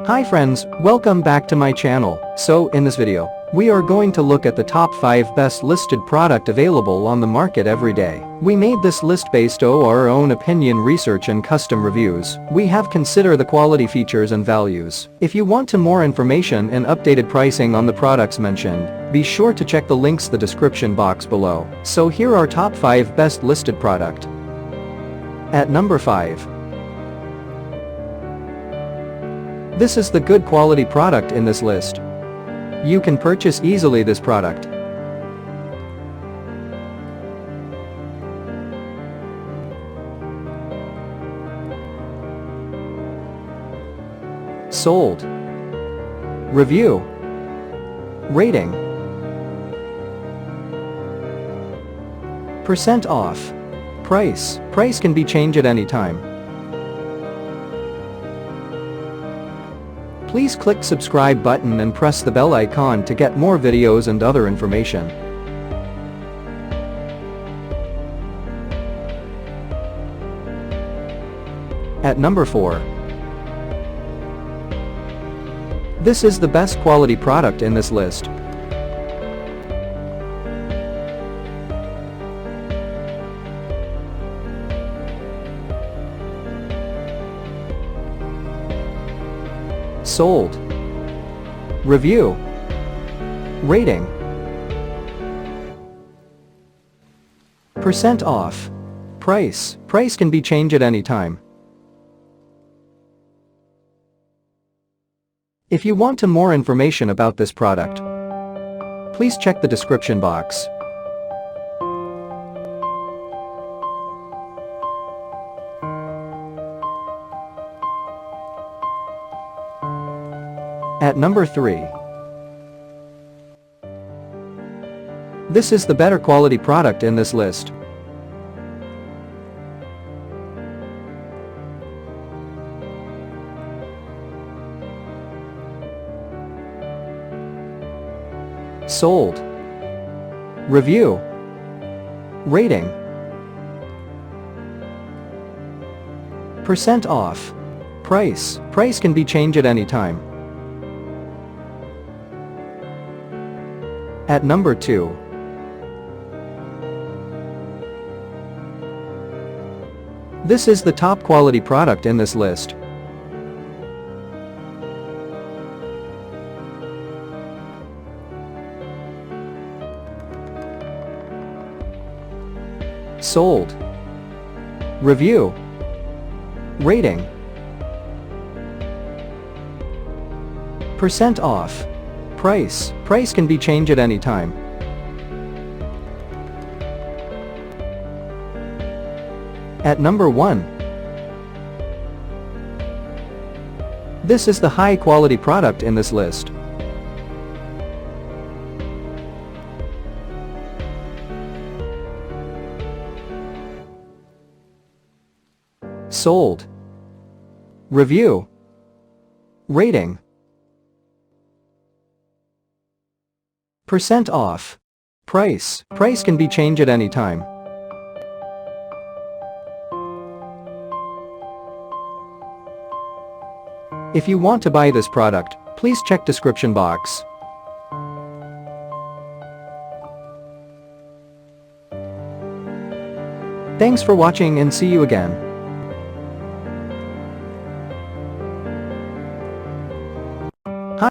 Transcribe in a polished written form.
Hi friends, welcome back to my channel. So in this video, we are going to look at the top 5 best listed product available on the market every day. We made this list based on our own opinion, research and custom reviews. We have considered the quality, features and values. If you want more information and updated pricing on the products mentioned, be sure to check the links in the description box below. So here are top 5 best listed product. At number 5. This is the good quality product in this list. You can purchase easily this product. Sold. Review. Rating. Percent off. Price. Price can be changed at any time. Please click subscribe button and press the bell icon to get more videos and other information. At number 4. This is the best quality product in this list. Sold. Review. Rating. Percent off. Price. Price can be changed at any time. If you want more information about this product, please check the description box. At number 3. This is the better quality product in this list. Sold. Review. Rating. Percent off. Price. Price can be changed at any time. At number 2. This is the top quality product in this list. Sold. Review. Rating. Percent off. Price. Price can be changed at any time. At number 1. This is the high quality product in this list. Sold. Review. Rating. Percent off. Price. Price can be changed at any time. If you want to buy this product, please check description box. Thanks for watching and see you again.